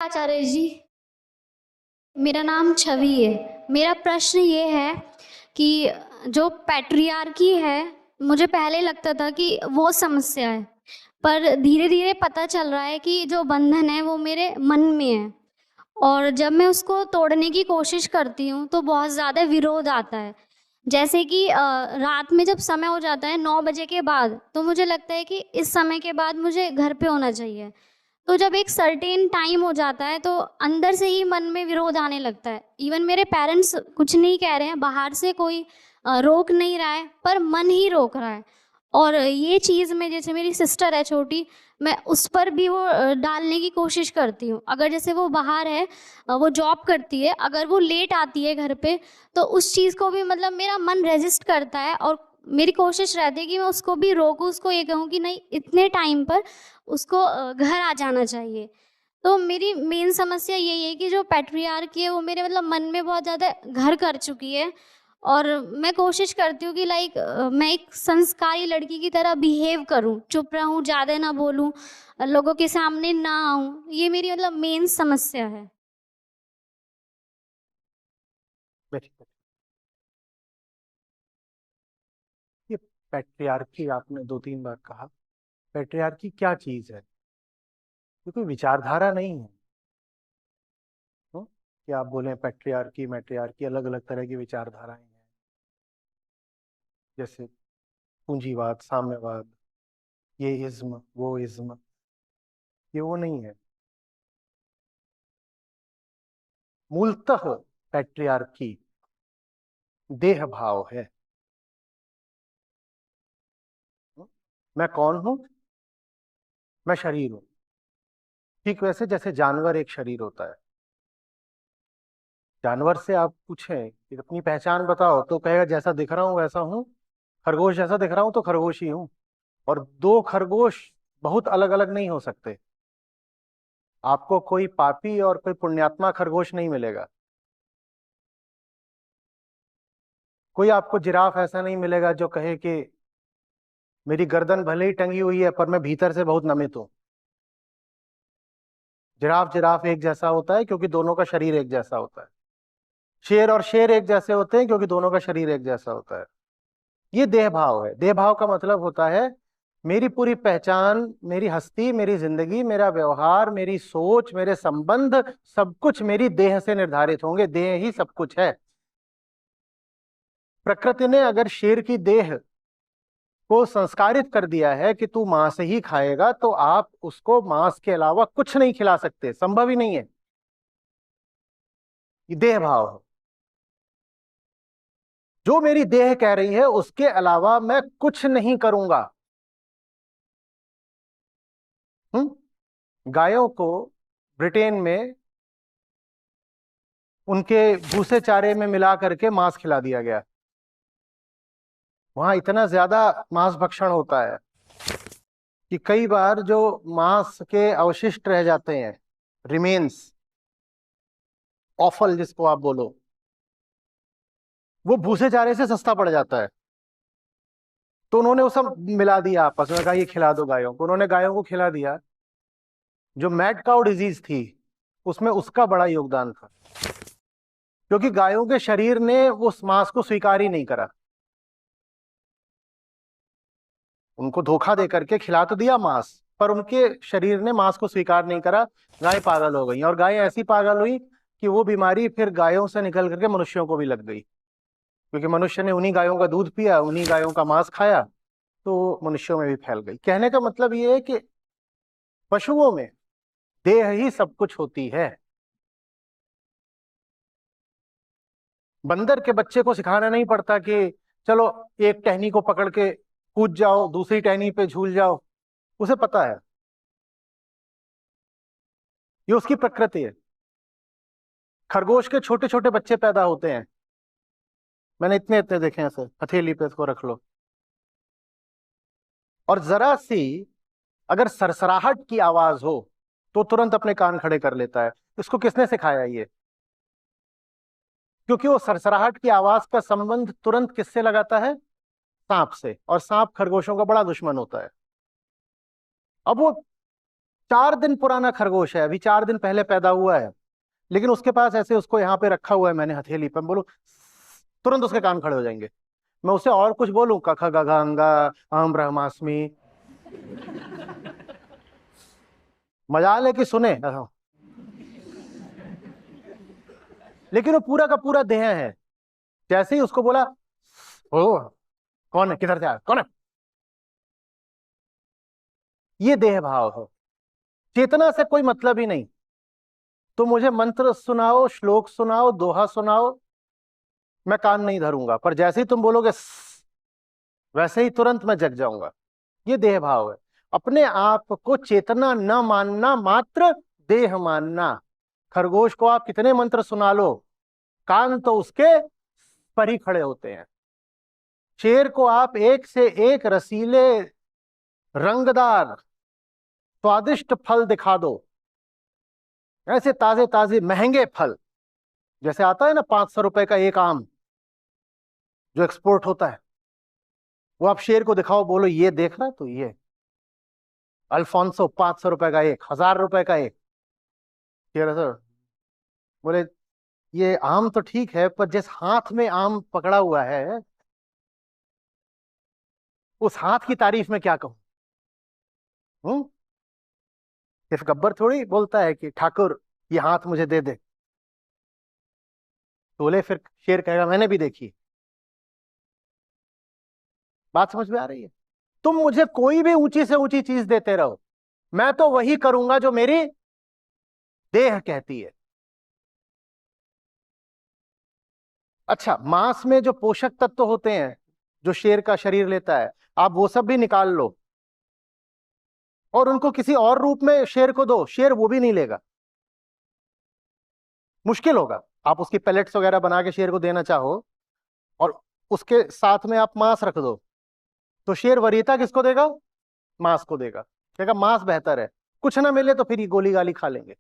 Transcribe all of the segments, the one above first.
आचार्य जी। मेरा नाम छवि है। मेरा प्रश्न ये है कि जो पैट्रियार्की है, मुझे पहले लगता था कि वो समस्या है, पर धीरे धीरे पता चल रहा है कि जो बंधन है वो मेरे मन में है। और जब मैं उसको तोड़ने की कोशिश करती हूँ तो बहुत ज़्यादा विरोध आता है। जैसे कि रात में जब समय हो जाता है 9 बजे के बाद, तो मुझे लगता है कि इस समय के बाद मुझे घर पे होना चाहिए। तो जब एक सर्टेन टाइम हो जाता है तो अंदर से ही मन में विरोध आने लगता है। इवन मेरे पेरेंट्स कुछ नहीं कह रहे हैं, बाहर से कोई रोक नहीं रहा है, पर मन ही रोक रहा है। और ये चीज़ में, जैसे मेरी सिस्टर है छोटी, मैं उस पर भी वो डालने की कोशिश करती हूँ। अगर जैसे वो बाहर है, वो जॉब करती है, अगर वो लेट आती है घर पे, तो उस चीज़ को भी मतलब मेरा मन रेजिस्ट करता है और मेरी कोशिश रहती है कि मैं उसको भी रोकूं, उसको ये कहूँ कि नहीं, इतने टाइम पर उसको घर आ जाना चाहिए। तो मेरी मेन समस्या यही है कि जो पैट्रियार्की है वो मेरे मतलब मन में बहुत ज़्यादा घर कर चुकी है। और मैं कोशिश करती हूँ कि मैं एक संस्कारी लड़की की तरह बिहेव करूँ, चुप रहूँ, ज़्यादा ना बोलूँ, लोगों के सामने ना आऊँ। ये मेरी मतलब मेन समस्या है। Very good. ये पैट्रियार्की आपने 2-3 बार कहा। पैट्रियार्की क्या चीज है? ये कोई विचारधारा नहीं है। कि आप बोलें पैट्रियार्की मैट्रियार्की, अलग अलग तरह की विचारधाराएं हैं, जैसे पूंजीवाद, साम्यवाद, ये इज्म वो इज्म, ये वो नहीं है। मूलतः पैट्रियार्की देह भाव है। मैं कौन हूं? मैं शरीर हूं। ठीक वैसे जैसे जानवर एक शरीर होता है। जानवर से आप पूछें कि अपनी पहचान बताओ तो कहेगा जैसा दिख रहा हूं वैसा हूं। खरगोश जैसा दिख रहा हूं तो खरगोश ही हूं। और दो खरगोश बहुत अलग अलग नहीं हो सकते। आपको कोई पापी और कोई पुण्यात्मा खरगोश नहीं मिलेगा। कोई आपको जिराफ ऐसा नहीं मिलेगा जो कहे कि मेरी गर्दन भले ही टंगी हुई है पर मैं भीतर से बहुत नमित हूं। जिराफ जिराफ एक जैसा होता है क्योंकि दोनों का शरीर एक जैसा होता है। शेर और शेर एक जैसे होते हैं क्योंकि दोनों का शरीर एक जैसा होता है। ये देह भाव है। देह भाव का मतलब होता है मेरी पूरी पहचान, मेरी हस्ती, मेरी जिंदगी, मेरा व्यवहार, मेरी सोच, मेरे संबंध, सब कुछ मेरी देह से निर्धारित होंगे। देह ही सब कुछ है। प्रकृति ने अगर शेर की देह को संस्कारित कर दिया है कि तू मांस ही खाएगा, तो आप उसको मांस के अलावा कुछ नहीं खिला सकते, संभव ही नहीं है। ये देह भाव है। जो मेरी देह कह रही है उसके अलावा मैं कुछ नहीं करूंगा। गायों को ब्रिटेन में उनके भूसे चारे में मिला करके मांस खिला दिया गया। वहां इतना ज्यादा मांस भक्षण होता है कि कई बार जो मांस के अवशिष्ट रह जाते हैं, रिमेन्स, ऑफल जिसको आप बोलो, वो भूसे चारे से सस्ता पड़ जाता है। तो उन्होंने वो सब मिला दिया आपस में, कहा ये खिला दो गायों को। उन्होंने गायों को खिला दिया। जो मैड काउ डिजीज थी उसमें उसका बड़ा योगदान था, क्योंकि गायों के शरीर ने उस मांस को स्वीकार ही नहीं करा। उनको धोखा दे करके खिला तो दिया मांस, पर उनके शरीर ने मांस को स्वीकार नहीं करा। गाय पागल हो गई, और गाय ऐसी पागल हुई कि वो बीमारी फिर गायों से निकल करके मनुष्यों को भी लग गई, क्योंकि मनुष्य ने उन्हीं गायों का दूध पिया, उन्हीं गायों का मांस खाया, तो मनुष्यों में भी फैल गई। कहने का मतलब ये है कि पशुओं में देह ही सब कुछ होती है। बंदर के बच्चे को सिखाना नहीं पड़ता कि चलो एक टहनी को पकड़ के कूद जाओ, दूसरी टहनी पे झूल जाओ। उसे पता है, ये उसकी प्रकृति है। खरगोश के छोटे छोटे बच्चे पैदा होते हैं, मैंने इतने इतने देखे हैं, ऐसे हथेली पे इसको रख लो, और जरा सी अगर सरसराहट की आवाज हो तो तुरंत अपने कान खड़े कर लेता है। इसको किसने सिखाया ये? क्योंकि वो सरसराहट की आवाज का संबंध तुरंत किससे लगाता है? सांप से। और सांप खरगोशों का बड़ा दुश्मन होता है। अब वो 4 दिन पुराना खरगोश है, अभी 4 दिन पहले पैदा हुआ है, लेकिन उसके पास ऐसे उसको यहाँ पे रखा हुआ है मैंने हथेली पे, बोलो तुरंत उसके कान खड़े हो जाएंगे। मैं उसे और कुछ बोलूं, कख गघ अंगा अहम ब्रह्मास्मि, मजाल है कि सुने, लेकिन वो पूरा का पूरा देह है। जैसे ही उसको बोला, ओ कौन है, किधर से आया, कौन है, ये देह भाव है। चेतना से कोई मतलब ही नहीं। तो मुझे मंत्र सुनाओ, श्लोक सुनाओ, दोहा सुनाओ, मैं कान नहीं धरूंगा, पर जैसे ही तुम बोलोगे वैसे ही तुरंत मैं जग जाऊंगा। ये देह भाव है। अपने आप को चेतना न मानना, मात्र देह मानना। खरगोश को आप कितने मंत्र सुना लो, कान तो उसके पर ही खड़े होते हैं। शेर को आप एक से एक रसीले, रंगदार, स्वादिष्ट फल दिखा दो, ऐसे ताजे ताजे महंगे फल, जैसे आता है ना 500 रुपए का एक आम जो एक्सपोर्ट होता है, वो आप शेर को दिखाओ, बोलो ये देख रहा है, तो ये अल्फोंसो 500 रुपए का एक, 1000 रुपए का एक। शेर सर बोले ये आम तो ठीक है, पर जिस हाथ में आम पकड़ा हुआ है, उस हाथ की तारीफ में क्या कहूं। हम्म सिर्फ गब्बर थोड़ी बोलता है कि ठाकुर ये हाथ मुझे दे दे। बोले फिर शेर कहेगा मैंने भी देखी। बात समझ में आ रही है? तुम मुझे कोई भी ऊंची से ऊंची चीज देते रहो, मैं तो वही करूंगा जो मेरी देह कहती है। अच्छा, मांस में जो पोषक तत्व होते हैं जो शेर का शरीर लेता है, आप वो सब भी निकाल लो और उनको किसी और रूप में शेर को दो, शेर वो भी नहीं लेगा। मुश्किल होगा। आप उसकी पेलेट्स वगैरह बना के शेर को देना चाहो और उसके साथ में आप मांस रख दो, तो शेर वरीयता किसको देगा? मांस को देगा। कहेगा मांस बेहतर है, कुछ ना मिले तो फिर ये गोली गाली खा लेंगे।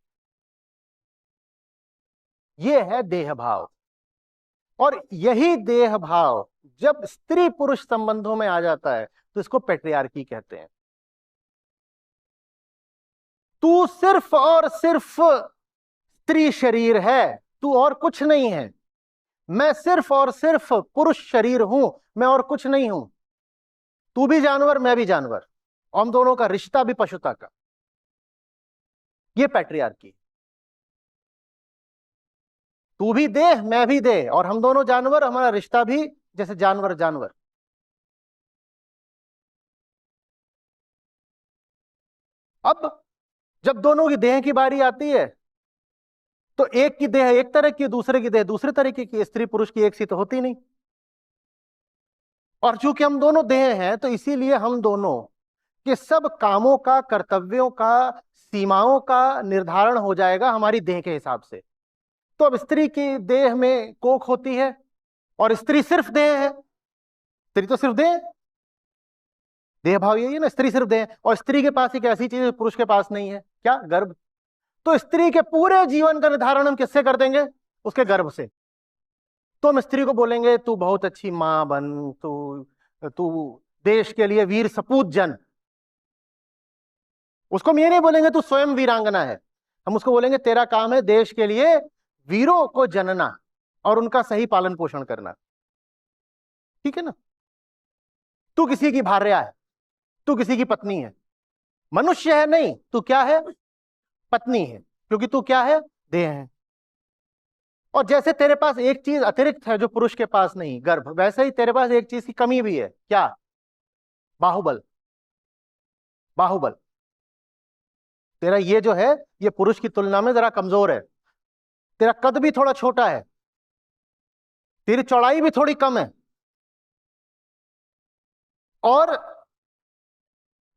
ये है देह भाव। और यही देह भाव जब स्त्री पुरुष संबंधों में आ जाता है तो इसको पेट्रियार्की कहते हैं। तू सिर्फ और सिर्फ स्त्री शरीर है, तू और कुछ नहीं है। मैं सिर्फ और सिर्फ पुरुष शरीर हूं, मैं और कुछ नहीं हूं। तू भी जानवर, मैं भी जानवर, और हम दोनों का रिश्ता भी पशुता का। ये पैट्रियार्की। तू भी देह, मैं भी देह, और हम दोनों जानवर, हमारा रिश्ता भी जैसे जानवर जानवर। अब जब दोनों की देह की बारी आती है तो एक की देह एक तरह की, दूसरे की देह दूसरे तरीके की। स्त्री पुरुष की एक सी तो होती नहीं। और चूंकि हम दोनों देह हैं तो इसीलिए हम दोनों के सब कामों का, कर्तव्यों का, सीमाओं का निर्धारण हो जाएगा हमारी देह के हिसाब से। तो अब स्त्री की देह में कोख होती है और स्त्री सिर्फ देह है। स्त्री तो सिर्फ देह, देह भाव यही है ना, स्त्री सिर्फ देह। और स्त्री के पास एक ऐसी चीज पुरुष के पास नहीं है, क्या? गर्भ। तो स्त्री के पूरे जीवन का निर्धारण हम किससे कर देंगे? उसके गर्भ से। तो हम स्त्री को बोलेंगे तू बहुत अच्छी मां बन, तू तू देश के लिए वीर सपूत जन। उसको हम ये नहीं बोलेंगे तू स्वयं वीरांगना है, हम उसको बोलेंगे तेरा काम है देश के लिए वीरों को जनना और उनका सही पालन पोषण करना। ठीक है ना? तू किसी की भार्या है, तू किसी की पत्नी है, मनुष्य है नहीं, तू क्या है? पत्नी है, क्योंकि तू क्या है? देह है। और जैसे तेरे पास एक चीज अतिरिक्त है जो पुरुष के पास नहीं, गर्भ, वैसे ही तेरे पास एक चीज की कमी भी है, क्या? बाहुबल। बाहुबल। तेरा ये जो है ये पुरुष की तुलना में जरा कमजोर है। तेरा कद भी थोड़ा छोटा है, तेरी चौड़ाई भी थोड़ी कम है। और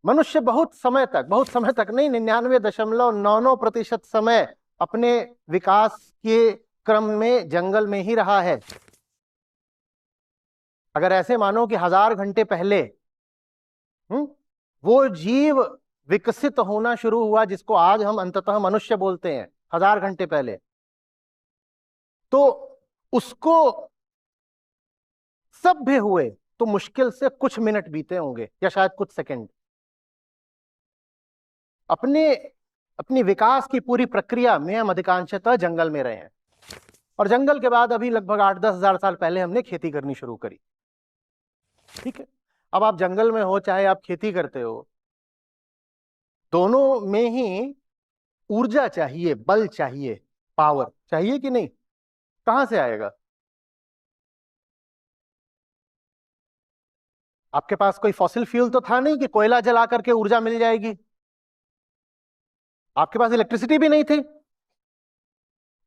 मनुष्य बहुत समय तक नहीं, 99.99% समय अपने विकास के क्रम में जंगल में ही रहा है। अगर ऐसे मानो कि 1000 घंटे पहले वो जीव विकसित होना शुरू हुआ जिसको आज हम अंततः मनुष्य बोलते हैं, 1000 घंटे पहले, तो उसको सभ्य हुए तो मुश्किल से कुछ मिनट बीते होंगे या शायद कुछ सेकंड। अपने अपनी विकास की पूरी प्रक्रिया में हम अधिकांशतः जंगल में रहे हैं, और जंगल के बाद अभी लगभग 8-10 हजार साल पहले हमने खेती करनी शुरू करी। ठीक है, अब आप जंगल में हो चाहे आप खेती करते हो, दोनों में ही ऊर्जा चाहिए, बल चाहिए, पावर चाहिए कि नहीं? कहां से आएगा? आपके पास कोई फॉसिल फ्यूल तो था नहीं कि कोयला जला करके ऊर्जा मिल जाएगी। आपके पास इलेक्ट्रिसिटी भी नहीं थी।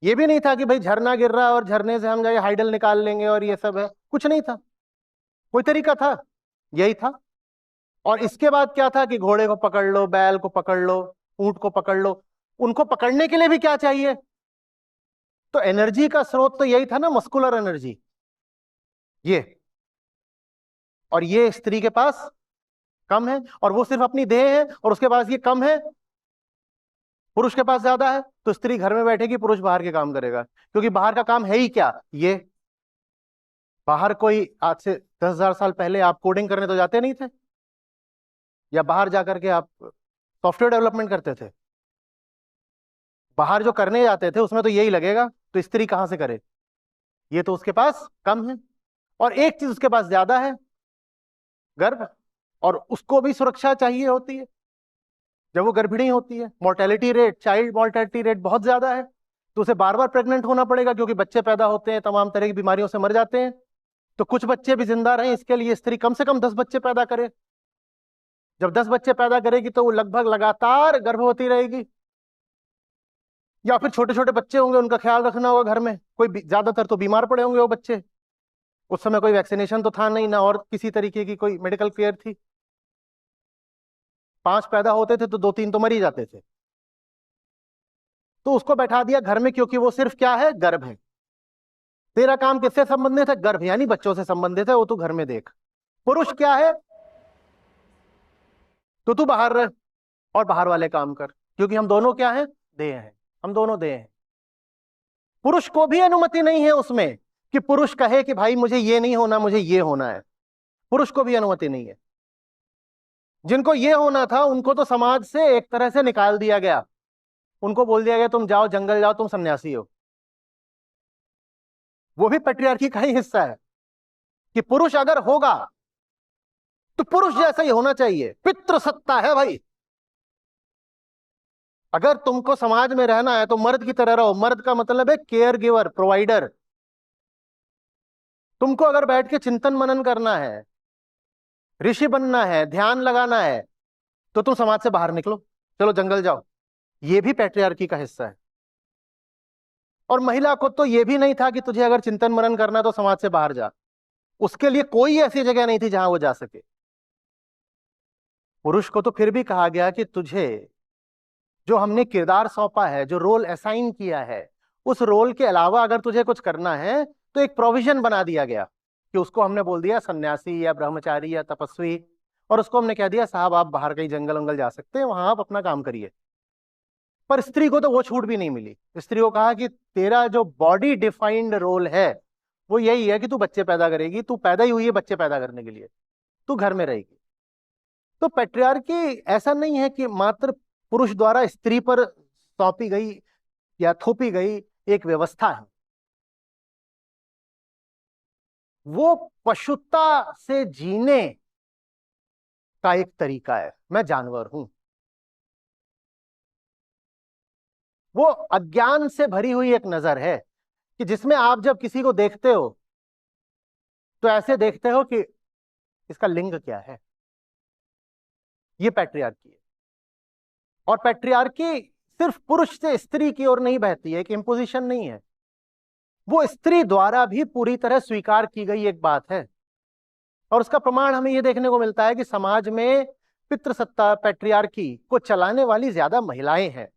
ये भी नहीं था कि भाई झरना गिर रहा है और झरने से हम जाके हाइडल निकाल लेंगे और ये सब है, कुछ नहीं था। कोई तरीका था? यही था। और इसके बाद क्या था कि घोड़े को पकड़ लो, बैल को पकड़ लो, ऊंट को पकड़ लो। उनको पकड़ने के लिए भी क्या चाहिए? तो एनर्जी का स्रोत तो यही था ना, मस्कुलर एनर्जी। ये और ये स्त्री के पास कम है, और वो सिर्फ अपनी देह है, और उसके पास ये कम है, पुरुष के पास ज्यादा है। तो स्त्री घर में बैठेगी, पुरुष बाहर के काम करेगा, क्योंकि बाहर का काम है ही क्या? ये बाहर कोई आज से 10,000 साल पहले आप कोडिंग करने तो जाते नहीं थे, या बाहर जाकर के आप सॉफ्टवेयर डेवलपमेंट करते थे? बाहर जो करने जाते थे उसमें तो यही लगेगा, तो स्त्री कहां से करे? ये तो उसके पास कम है, और एक चीज उसके पास ज्यादा है, गर्भ। और उसको भी सुरक्षा चाहिए होती है। जब वो गर्भिणी होती है, mortality rate, child mortality rate बहुत ज्यादा है, तो उसे बार बार प्रेग्नेंट होना पड़ेगा, क्योंकि बच्चे पैदा होते हैं, तमाम तरह की बीमारियों से मर जाते हैं। तो कुछ बच्चे भी जिंदा रहें, इसके लिए स्त्री कम से कम 10 बच्चे पैदा करे। जब 10 बच्चे पैदा करेगी तो वो लगभग लगातार गर्भवती रहेगी। या फिर छोटे छोटे बच्चे होंगे, उनका ख्याल रखना होगा घर में, कोई ज्यादातर तो बीमार पड़े होंगे वो बच्चे। उस समय कोई वैक्सीनेशन तो था नहीं, ना और किसी तरीके की कोई मेडिकल केयर थी। 5 पैदा होते थे तो 2-3 तो मर ही जाते थे। तो उसको बैठा दिया घर में, क्योंकि वो सिर्फ क्या है? गर्भ है। तेरा काम किससे संबंधित है? गर्भ, यानी बच्चों से संबंधित है, वो तू घर में देख। पुरुष क्या है? तो तू बाहर रह और बाहर वाले काम कर, क्योंकि हम दोनों क्या हैं? देह हैं। हम दोनों देह हैं। पुरुष को भी अनुमति नहीं है उसमें कि पुरुष कहे कि भाई मुझे ये नहीं होना, मुझे ये होना है। पुरुष को भी अनुमति नहीं है। जिनको ये होना था उनको तो समाज से एक तरह से निकाल दिया गया। उनको बोल दिया गया तुम जाओ जंगल जाओ, तुम सन्यासी हो। वो भी पैट्रियार्की का ही हिस्सा है कि पुरुष अगर होगा तो पुरुष जैसा ही होना चाहिए, पितृसत्ता है भाई। अगर तुमको समाज में रहना है तो मर्द की तरह रहो। मर्द का मतलब है केयर गिवर, प्रोवाइडर। तुमको अगर बैठ के चिंतन मनन करना है, ऋषि बनना है, ध्यान लगाना है, तो तुम समाज से बाहर निकलो, चलो जंगल जाओ। ये भी पैट्रियार्की का हिस्सा है। और महिला को तो ये भी नहीं था कि तुझे अगर चिंतन मनन करना है तो समाज से बाहर जा। उसके लिए कोई ऐसी जगह नहीं थी जहां वो जा सके। पुरुष को तो फिर भी कहा गया कि तुझे जो हमने किरदार सौंपा है, जो रोल असाइन किया है, उस रोल के अलावा अगर तुझे कुछ करना है तो एक प्रोविजन बना दिया गया कि उसको हमने बोल दिया सन्यासी या ब्रह्मचारी या तपस्वी, और उसको हमने कह दिया साहब आप बाहर कहीं जंगल वंगल जा सकते हैं, वहां आप अपना काम करिए। पर स्त्री को तो वो छूट भी नहीं मिली। स्त्री को कहा कि तेरा जो बॉडी डिफाइंड रोल है वो यही है कि तू बच्चे पैदा करेगी, तू पैदा ही हुई है बच्चे पैदा करने के लिए, तू घर में रहेगी। तो पैट्रियार्की ऐसा नहीं है कि मात्र पुरुष द्वारा स्त्री पर सौंपी गई या थोपी गई एक व्यवस्था है। वो पशुता से जीने का एक तरीका है। मैं जानवर हूं। वो अज्ञान से भरी हुई एक नजर है कि जिसमें आप जब किसी को देखते हो तो ऐसे देखते हो कि इसका लिंग क्या है। ये पैट्रियार्की है। और पैट्रियार्की सिर्फ पुरुष से स्त्री की ओर नहीं बहती है, एक इम्पोजिशन नहीं है। वो स्त्री द्वारा भी पूरी तरह स्वीकार की गई एक बात है। और उसका प्रमाण हमें यह देखने को मिलता है कि समाज में पितृसत्ता, पैट्रियार्की को चलाने वाली ज्यादा महिलाएं हैं।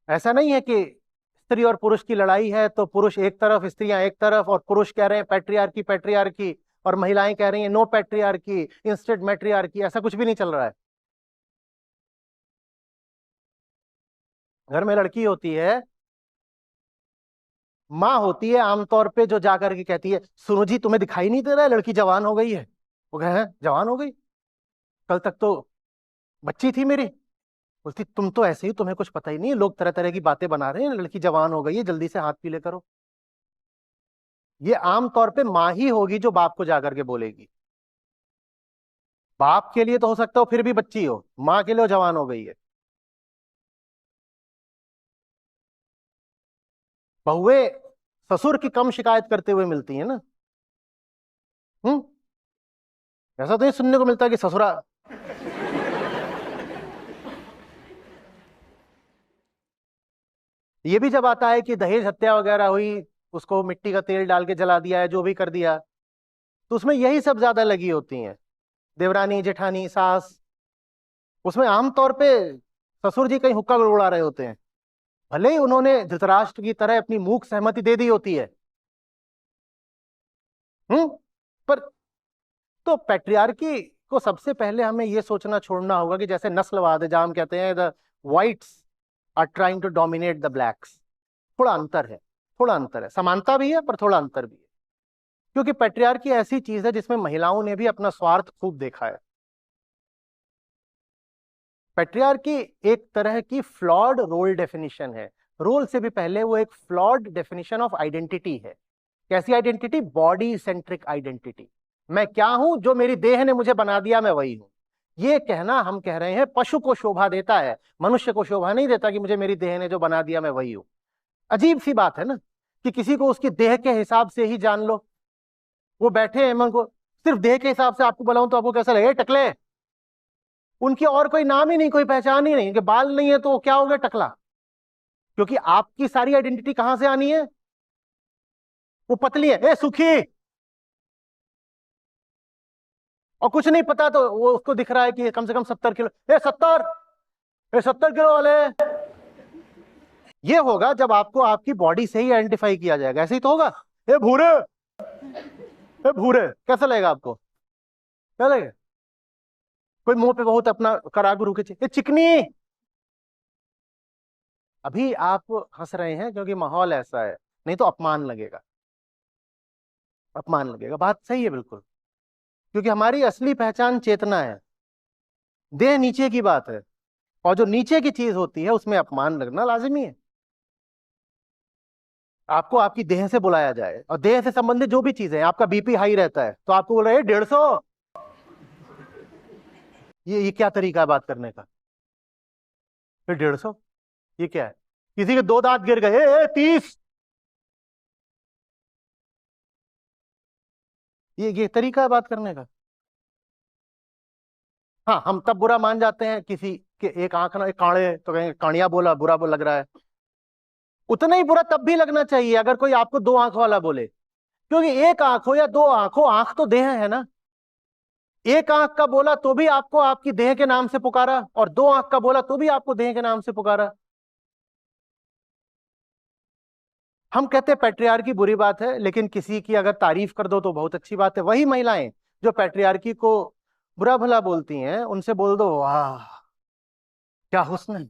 ऐसा नहीं है कि स्त्री और पुरुष की लड़ाई है तो पुरुष एक तरफ, स्त्रियां एक तरफ, और पुरुष कह रहे हैं पैट्रियार्की पैट्रियार्की और महिलाएं कह रही हैं नो पैट्रियार्की, इंस्टेड मैट्रियार्की। ऐसा कुछ भी नहीं चल रहा है। घर में लड़की होती है, माँ होती है आमतौर पे जो जाकर के कहती है सुनो जी तुम्हें दिखाई नहीं दे रहा है लड़की जवान हो गई है? वो कहे हैं जवान हो गई? कल तक तो बच्ची थी मेरी, बोलती तुम तो ऐसे ही, तुम्हें कुछ पता ही नहीं है, लोग तरह तरह की बातें बना रहे हैं, लड़की जवान हो गई है, जल्दी से हाथ पीले करो। ये आम तौर पे माँ ही होगी जो बाप को जाकर के बोलेगी। बाप के लिए तो हो सकता हो फिर भी बच्ची हो, माँ के लिए वो जवान हो गई है। बहुएं ससुर की कम शिकायत करते हुए मिलती है ना। हम्म। ऐसा तो नहीं सुनने को मिलता कि ससुरा। ये भी जब आता है कि दहेज हत्या वगैरह हुई, उसको मिट्टी का तेल डाल के जला दिया है, जो भी कर दिया, तो उसमें यही सब ज्यादा लगी होती हैं, देवरानी जेठानी सास। उसमें आमतौर पे ससुर जी कहीं हुक्का उड़ा रहे होते हैं, भले ही उन्होंने धृतराष्ट्र की तरह अपनी मूक सहमति दे दी होती है। हम्म। पर तो पैट्रियार्की को सबसे पहले हमें यह सोचना छोड़ना होगा कि जैसे नस्लवाद है, जहां हम कहते हैं the whites are trying to dominate the blacks, थोड़ा अंतर है, थोड़ा अंतर है, समानता भी है पर थोड़ा अंतर भी है। क्योंकि पैट्रियार्की ऐसी चीज है जिसमें महिलाओं ने भी अपना स्वार्थ खूब देखा है। पैट्रियार्की एक तरह की फ्लॉड रोल डेफिनेशन है, रोल से भी पहले वो एक फ्लॉड डेफिनेशन ऑफ आइडेंटिटी है। कैसी आइडेंटिटी? Body centric identity. मैं क्या हूं, जो मेरी देह ने मुझे बना दिया मैं वही हूं। ये कहना हम कह रहे हैं पशु को शोभा देता है, मनुष्य को शोभा नहीं देता कि मुझे मेरी देह ने जो बना दिया मैं वही हूं। अजीब सी बात है ना कि किसी को उसकी देह के हिसाब से ही जान लो। वो बैठे हैं, मैं उनको सिर्फ देह के हिसाब से आपको बुलाऊं तो आपको कैसा लगे? टकले। उनकी और कोई नाम ही नहीं, कोई पहचान ही नहीं, कि बाल नहीं है तो क्या हो गया? टकला। क्योंकि आपकी सारी आइडेंटिटी कहां से आनी है? वो पतली है, ए सुखी। और कुछ नहीं पता तो वो उसको दिख रहा है कि कम से कम 70 किलो, ए 70, ए 70 किलो वाले। ये होगा जब आपको आपकी बॉडी से ही आइडेंटिफाई किया जाएगा, ऐसे ही तो होगा। ए भूरे, ए भूरे, कैसा लगेगा आपको? क्या लगेगा? कोई मुंह पे बहुत अपना करा गुरु के ए चिकनी। अभी आप हंस रहे हैं क्योंकि माहौल ऐसा है, नहीं तो अपमान लगेगा, अपमान लगेगा। बात सही है बिल्कुल, क्योंकि हमारी असली पहचान चेतना है, देह नीचे की बात है, और जो नीचे की चीज होती है उसमें अपमान लगना लाजिमी है। आपको आपकी देह से बुलाया जाए, और देह से संबंधित जो भी चीजें, आपका बीपी हाई रहता है तो आपको बोल रहे हैं 150। ये क्या तरीका है बात करने का? फिर 150, ये क्या है? किसी के 2 दांत गिर गए, 30। ये तरीका है बात करने का? हाँ, हम तब बुरा मान जाते हैं किसी के एक आंख ना, एक काणे तो कहेंगे काणिया बोला, बुरा बोल लग रहा है। उतना ही बुरा तब भी लगना चाहिए अगर कोई आपको 2 आंख वाला बोले, क्योंकि एक आंख हो या 2 आंख हो, आंख तो देह है ना। एक आंख का बोला तो भी आपको आपकी देह के नाम से पुकारा, और 2 आंख का बोला तो भी आपको देह के नाम से पुकारा। हम कहते हैं पैट्रियार्की बुरी बात है, लेकिन किसी की अगर तारीफ कर दो तो बहुत अच्छी बात है। वही महिलाएं जो पैट्रियार्की को बुरा भला बोलती हैं, उनसे बोल दो वाह क्या हुस्न है,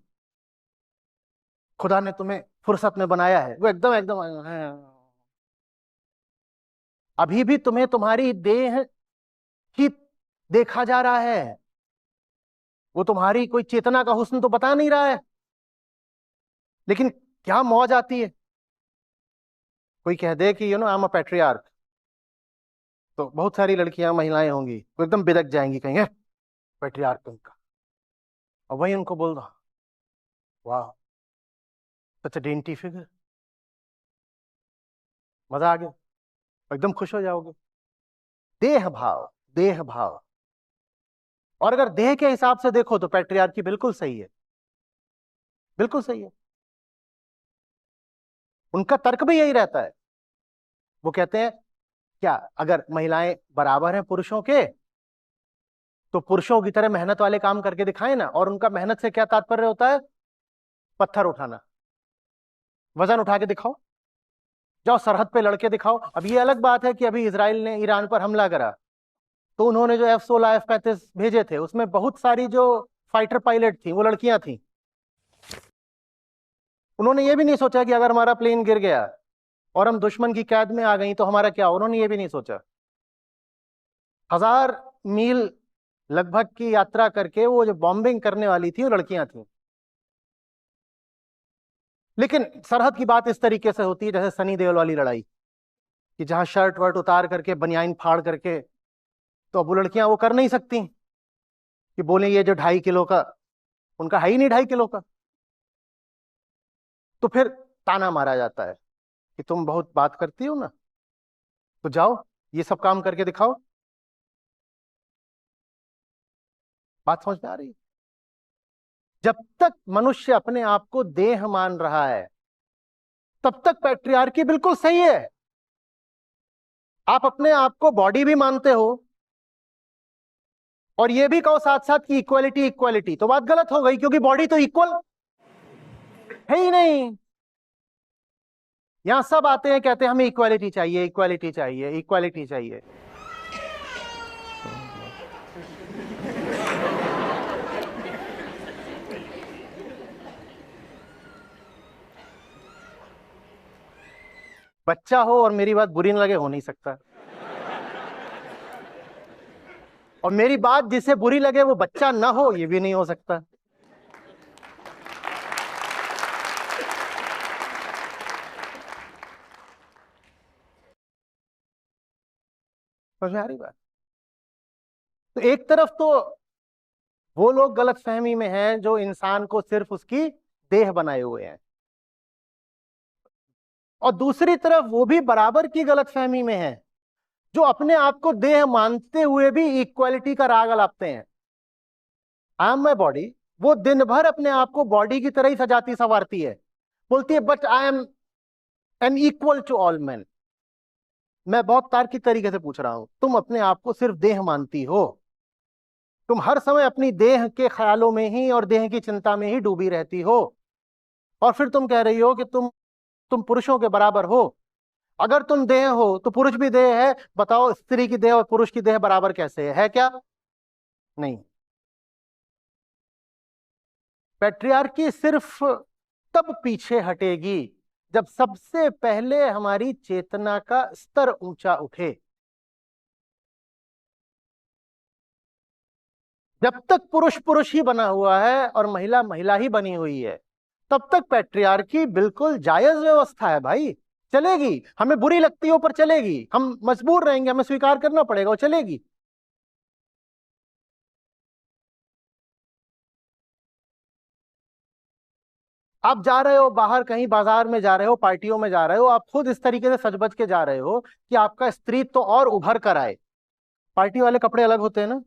खुदा ने तुम्हें फुर्सत में बनाया है। वो एकदम एकदम अभी भी तुम्हें तुम्हारी देह ही देखा जा रहा है, वो तुम्हारी कोई चेतना का हुस्न तो बता नहीं रहा है। लेकिन क्या मौज आती है कोई कह दे कि आई एम अ पैट्रियार्क, तो बहुत सारी लड़कियां महिलाएं होंगी वो एकदम बिदक जाएंगी, कहेंगे पैट्रियार्क उनका, और वही उनको बोल दो वाह सच अ डेंटी फिगर, मजा आ गया, एकदम खुश हो जाओगे। देह भाव, देह भाव। और अगर देह के हिसाब से देखो तो पैट्रियार्की बिल्कुल सही है, बिल्कुल सही है। उनका तर्क भी यही रहता है। वो कहते हैं क्या, अगर महिलाएं बराबर हैं पुरुषों के, तो पुरुषों की तरह मेहनत वाले काम करके दिखाएं ना। और उनका मेहनत से क्या तात्पर्य होता है? पत्थर उठाना, वजन उठा के दिखाओ, जाओ सरहद पे लड़के दिखाओ। अब ये अलग बात है कि अभी इजराइल ने ईरान पर हमला करा, तो उन्होंने जो F-16 F-35 भेजे थे, उसमें बहुत सारी जो फाइटर पायलट थी वो लड़कियां थी। उन्होंने ये भी नहीं सोचा कि अगर हमारा प्लेन गिर गया और हम दुश्मन की कैद में आ गई तो हमारा क्या, उन्होंने ये भी नहीं सोचा। 1000 मील लगभग की यात्रा करके वो जो बॉम्बिंग करने वाली थी वो लड़कियां थी। लेकिन सरहद की बात इस तरीके से होती है जैसे सनी देओल वाली लड़ाई, कि जहां शर्ट वर्ट उतार करके बनियाइन फाड़ करके, तो अब वो लड़कियां वो कर नहीं सकती कि बोले ये जो 2.5 किलो का, उनका है ही नहीं 2.5 किलो का। तो फिर ताना मारा जाता है कि तुम बहुत बात करती हो ना, तो जाओ ये सब काम करके दिखाओ। बात समझ में आ रही है? जब तक मनुष्य अपने आप को देह मान रहा है तब तक पैट्रियार्की बिल्कुल सही है। आप अपने आप को बॉडी भी मानते हो और ये भी कहो साथ साथ कि इक्वालिटी इक्वालिटी, तो बात गलत हो गई, क्योंकि बॉडी तो इक्वल है ही नहीं। यहां सब आते हैं कहते हैं हमें इक्वालिटी चाहिए, इक्वालिटी चाहिए, इक्वालिटी चाहिए। बच्चा हो और मेरी बात बुरी न लगे, हो नहीं सकता। और मेरी बात जिसे बुरी लगे वो बच्चा ना हो, ये भी नहीं हो सकता। समझ में आ रही बात? तो एक तरफ तो वो लोग गलत फहमी में हैं जो इंसान को सिर्फ उसकी देह बनाए हुए हैं, और दूसरी तरफ वो भी बराबर की गलत फहमी में है जो अपने आप को देह मानते हुए भी इक्वालिटी का राग अलापते हैं। आई एम माई बॉडी, वो दिन भर अपने आप को बॉडी की तरह ही सजाती संवारती है, बोलती है but I am equal to all man. मैं बहुत तार्किक तरीके से पूछ रहा हूं, तुम अपने आप को सिर्फ देह मानती हो, तुम हर समय अपनी देह के ख्यालों में ही और देह की चिंता में ही डूबी रहती हो, और फिर तुम कह रही हो कि तुम पुरुषों के बराबर हो। अगर तुम देह हो तो पुरुष भी देह है। बताओ स्त्री की देह और पुरुष की देह बराबर कैसे है क्या? नहीं। पैट्रियार्की सिर्फ तब पीछे हटेगी जब सबसे पहले हमारी चेतना का स्तर ऊंचा उठे। जब तक पुरुष पुरुष ही बना हुआ है और महिला महिला ही बनी हुई है, तब तक पैट्रियार्की बिल्कुल जायज व्यवस्था है भाई, चलेगी। हमें बुरी लगती हो पर चलेगी, हम मजबूर रहेंगे, हमें स्वीकार करना पड़ेगा, वो चलेगी। आप जा रहे हो बाहर, कहीं बाजार में जा रहे हो, पार्टियों में जा रहे हो, आप खुद इस तरीके से सज बज के जा रहे हो कि आपका स्त्रीत्व तो और उभर कर आए। पार्टी वाले कपड़े अलग होते हैं ना,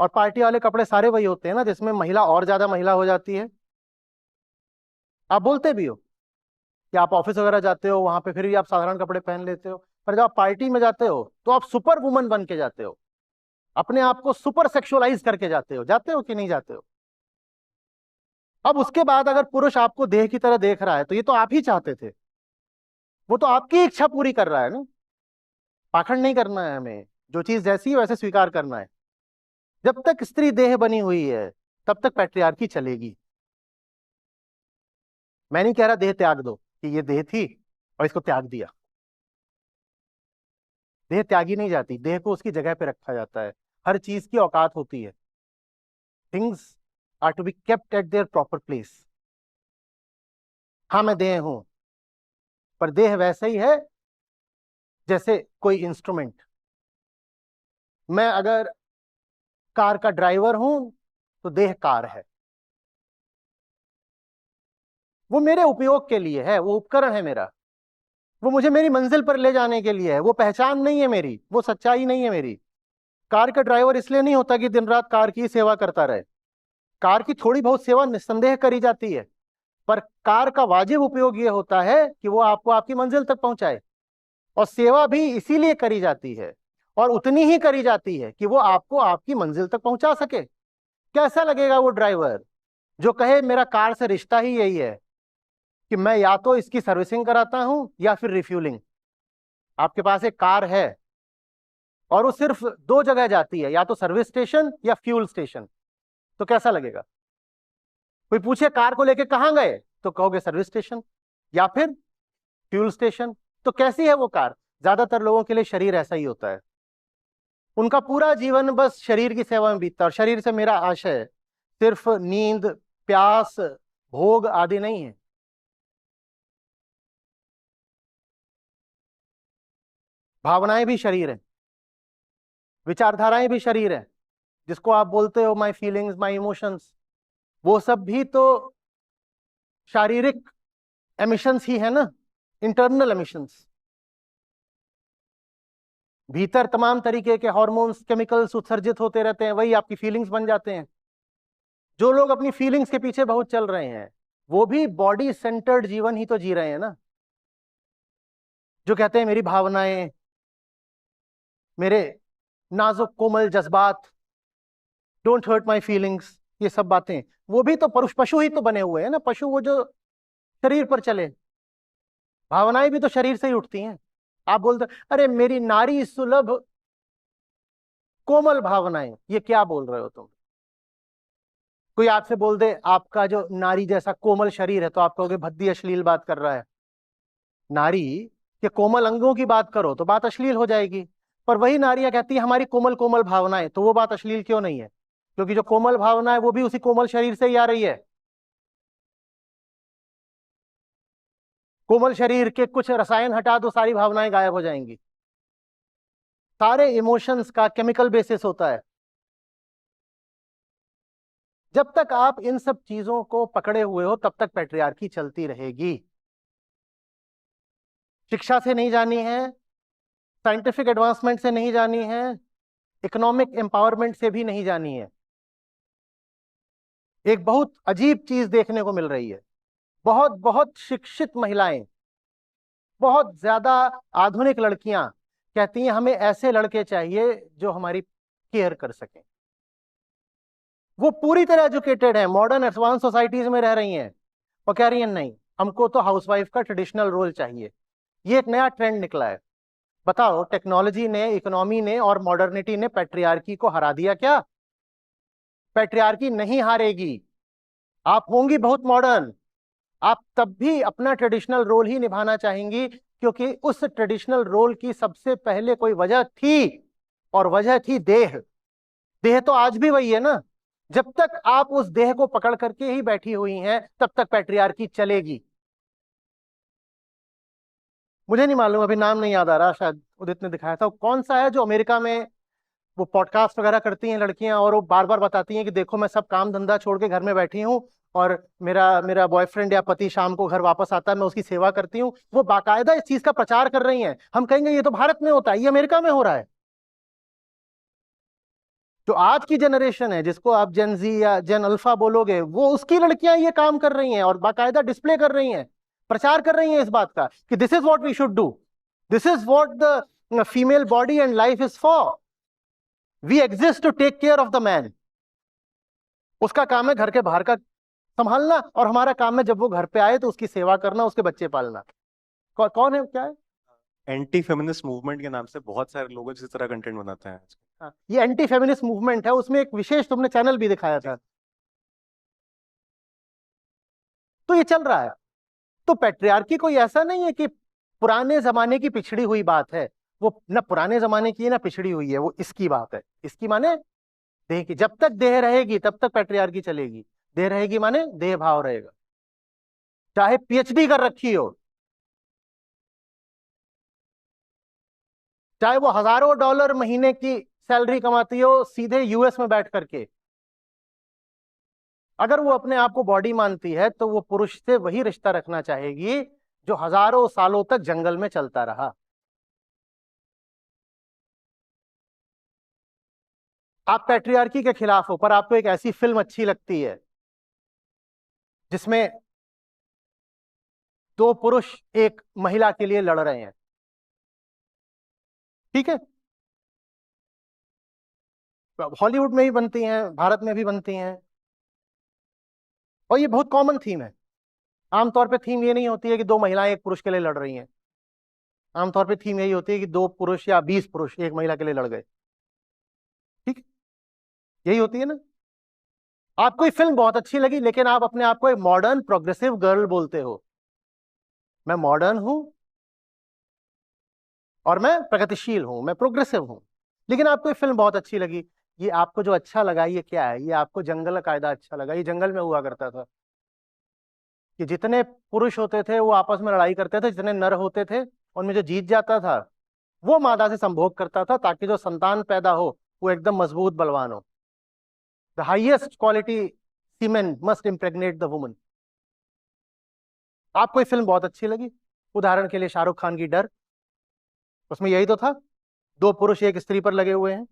और पार्टी वाले कपड़े सारे वही होते हैं ना जिसमें महिला और ज्यादा महिला हो जाती है। आप बोलते भी हो कि आप ऑफिस वगैरह जाते हो, वहां पे फिर भी आप साधारण कपड़े पहन लेते हो, पर जब आप पार्टी में जाते हो तो आप सुपर वुमन बन के जाते हो, अपने आप को सुपर सेक्सुअलाइज करके जाते हो कि नहीं जाते हो? अब उसके बाद अगर पुरुष आपको देह की तरह देख रहा है तो ये तो आप ही चाहते थे, वो तो आपकी इच्छा पूरी कर रहा है ना। पाखंड नहीं करना है हमें, जो चीज जैसी है वैसे स्वीकार करना है। जब तक स्त्री देह बनी हुई है तब तक पैट्रियार्की चलेगी। मैं नहीं कह रहा देह त्याग दो, कि ये देह थी और इसको त्याग दिया। देह त्यागी नहीं जाती, देह को उसकी जगह पे रखा जाता है। हर चीज की औकात होती है। Things are to be kept at their proper place. हाँ मैं देह हूं, पर देह वैसे ही है जैसे कोई इंस्ट्रूमेंट। मैं अगर कार का ड्राइवर हूं तो देह कार है, वो मेरे उपयोग के लिए है, वो उपकरण है मेरा, वो मुझे मेरी मंजिल पर ले जाने के लिए है, वो पहचान नहीं है मेरी, वो सच्चाई नहीं है मेरी। कार का ड्राइवर इसलिए नहीं होता कि दिन रात कार की सेवा करता रहे। कार की थोड़ी बहुत सेवा निस्संदेह करी जाती है, पर कार का वाजिब उपयोग ये होता है कि वो आपको आपकी मंजिल तक पहुंचाए। और सेवा भी इसीलिए करी जाती है, और उतनी ही करी जाती है कि वो आपको आपकी मंजिल तक पहुंचा सके। कैसा लगेगा वो ड्राइवर जो कहे मेरा कार से रिश्ता ही यही है कि मैं या तो इसकी सर्विसिंग कराता हूं या फिर रिफ्यूलिंग। आपके पास एक कार है और वो सिर्फ दो जगह जाती है, या तो सर्विस स्टेशन या फ्यूल स्टेशन, तो कैसा लगेगा? कोई पूछे कार को लेके कहां गए, तो कहोगे सर्विस स्टेशन या फिर फ्यूल स्टेशन। तो कैसी है वो कार? ज्यादातर लोगों के लिए शरीर ऐसा ही होता है, उनका पूरा जीवन बस शरीर की सेवा में बीतता है। और शरीर से मेरा आशय सिर्फ नींद, प्यास, भोग आदि नहीं है। भावनाएं भी शरीर है, विचारधाराएं भी शरीर है, जिसको आप बोलते हो माई फीलिंग्स, माई इमोशंस, वो सब भी तो शारीरिक एमिशंस ही है ना, इंटरनल एमिशंस। भीतर तमाम तरीके के हार्मोन्स, केमिकल्स उत्सर्जित होते रहते हैं, वही आपकी फीलिंग्स बन जाते हैं। जो लोग अपनी फीलिंग्स के पीछे बहुत चल रहे हैं वो भी बॉडी सेंटर्ड जीवन ही तो जी रहे हैं ना। जो कहते हैं मेरी भावनाएं, मेरे नाजुक कोमल जज्बात, डोंट हर्ट माई फीलिंग्स, ये सब बातें, वो भी तो पशु ही तो बने हुए हैं ना। पशु वो जो शरीर पर चले, भावनाएं भी तो शरीर से ही उठती हैं। आप बोलते अरे मेरी नारी सुलभ कोमल भावनाएं, ये क्या बोल रहे हो तुम? कोई आपसे बोल दे आपका जो नारी जैसा कोमल शरीर है, तो आप कहोगे भद्दी अश्लील बात कर रहा है। नारी के कोमल अंगों की बात करो तो बात अश्लील हो जाएगी। पर वही नारियां कहती है हमारी कोमल कोमल भावनाएं, तो वो बात अश्लील क्यों नहीं है? क्योंकि जो कोमल भावना है वो भी उसी कोमल शरीर से ही आ रही है। कोमल शरीर के कुछ रसायन हटा दो, सारी भावनाएं गायब हो जाएंगी। सारे इमोशंस का केमिकल बेसिस होता है। जब तक आप इन सब चीजों को पकड़े हुए हो तब तक पैट्रियार्की चलती रहेगी। शिक्षा से नहीं जानी है, साइंटिफिक एडवांसमेंट से नहीं जानी है, इकोनॉमिक एम्पावरमेंट से भी नहीं जानी है। एक बहुत अजीब चीज देखने को मिल रही है। बहुत बहुत शिक्षित महिलाएं, बहुत ज्यादा आधुनिक लड़कियां कहती हैं हमें ऐसे लड़के चाहिए जो हमारी केयर कर सकें। वो पूरी तरह एजुकेटेड है, मॉडर्न एडवांस सोसाइटीज में रह रही हैं, और कह रही हैं नहीं हमको तो हाउसवाइफ का ट्रेडिशनल रोल चाहिए। ये एक नया ट्रेंड निकला है। बताओ, टेक्नोलॉजी ने, इकोनॉमी ने और मॉडर्निटी ने पैट्रियार्की को हरा दिया क्या? पैट्रियार्की नहीं हारेगी। आप होंगी बहुत मॉडर्न, आप तब भी अपना ट्रेडिशनल रोल ही निभाना चाहेंगी, क्योंकि उस ट्रेडिशनल रोल की सबसे पहले कोई वजह थी, और वजह थी देह। देह तो आज भी वही है ना। जब तक आप उस देह को पकड़ करके ही बैठी हुई हैं तब तक पैट्रियार्की चलेगी। मुझे नहीं मालूम, अभी नाम नहीं याद आ रहा, शायद उदित ने दिखाया था। कौन सा है जो अमेरिका में वो पॉडकास्ट वगैरह करती हैं लड़कियां, और वो बार बार बताती हैं कि देखो मैं सब काम धंधा छोड़ के घर में बैठी हूँ, और मेरा मेरा बॉयफ्रेंड या पति शाम को घर वापस आता है, मैं उसकी सेवा करती हूँ। वो बाकायदा इस चीज का प्रचार कर रही हैं। हम कहेंगे ये तो भारत में होता है, ये अमेरिका में हो रहा है। जो आज की जनरेशन है, जिसको आप जेन जी या जेन अल्फा बोलोगे, वो उसकी लड़कियां ये काम कर रही हैं और बाकायदा डिस्प्ले कर रही हैं, प्रचार कर रही हैं इस बात का कि this is what we should do, this is what the female body and life is for. We exist to take care of the man. उसका काम है घर के बाहर का संभालना, और हमारा काम है जब वो घर पे आए तो उसकी सेवा करना, उसके बच्चे पालना। कौन है, क्या है? एंटी फेमिनिस्ट मूवमेंट के नाम से बहुत सारे लोग इसी तरह कंटेंट बनाते हैं। हाँ, ये एंटी फेमिनिस्ट मूवमेंट है। उसमें एक विशेष तुमने चैनल भी दिखाया था, तो ये चल रहा है। तो पैट्रियार्की कोई ऐसा नहीं है कि पुराने जमाने की पिछड़ी हुई बात है। वो न पुराने जमाने की है ना पिछड़ी हुई है, वो इसकी बात है। इसकी माने देह की। जब तक देह रहेगी तब तक पैट्रियार्की चलेगी। देह रहेगी माने देह भाव रहेगा, चाहे पीएचडी कर रखी हो, चाहे वो हजारों डॉलर महीने की सैलरी कमाती हो सीधे यूएस में बैठ करके। अगर वो अपने आप को बॉडी मानती है तो वो पुरुष से वही रिश्ता रखना चाहेगी जो हजारों सालों तक जंगल में चलता रहा। आप पैट्रियार्की के खिलाफ हो, पर आपको एक ऐसी फिल्म अच्छी लगती है जिसमें दो पुरुष एक महिला के लिए लड़ रहे हैं, ठीक है? हॉलीवुड में भी बनती हैं, भारत में भी बनती हैं, और ये बहुत कॉमन थीम है। आमतौर पे थीम ये नहीं होती है कि दो महिलाएं एक पुरुष के लिए लड़ रही हैं। आमतौर पे थीम यही होती है कि दो पुरुष या 20 पुरुष एक महिला के लिए लड़ गए, ठीक? यही होती है ना। आपको ये फिल्म बहुत अच्छी लगी, लेकिन आप अपने आप को एक मॉडर्न प्रोग्रेसिव गर्ल बोलते हो। मैं मॉडर्न हूं और मैं प्रगतिशील हूं, मैं प्रोग्रेसिव हूं। लेकिन आपको ये फिल्म बहुत अच्छी लगी। ये आपको जो अच्छा लगा ये क्या है? ये आपको जंगल का कायदा अच्छा लगा। ये जंगल में हुआ करता था कि जितने पुरुष होते थे वो आपस में लड़ाई करते थे, जितने नर होते थे उनमें जो जीत जाता था वो मादा से संभोग करता था, ताकि जो संतान पैदा हो वो एकदम मजबूत बलवान हो। The highest quality semen must impregnate the woman. आपको ये फिल्म बहुत अच्छी लगी। उदाहरण के लिए शाहरुख खान की डर, उसमें यही तो था, दो पुरुष एक स्त्री पर लगे हुए हैं।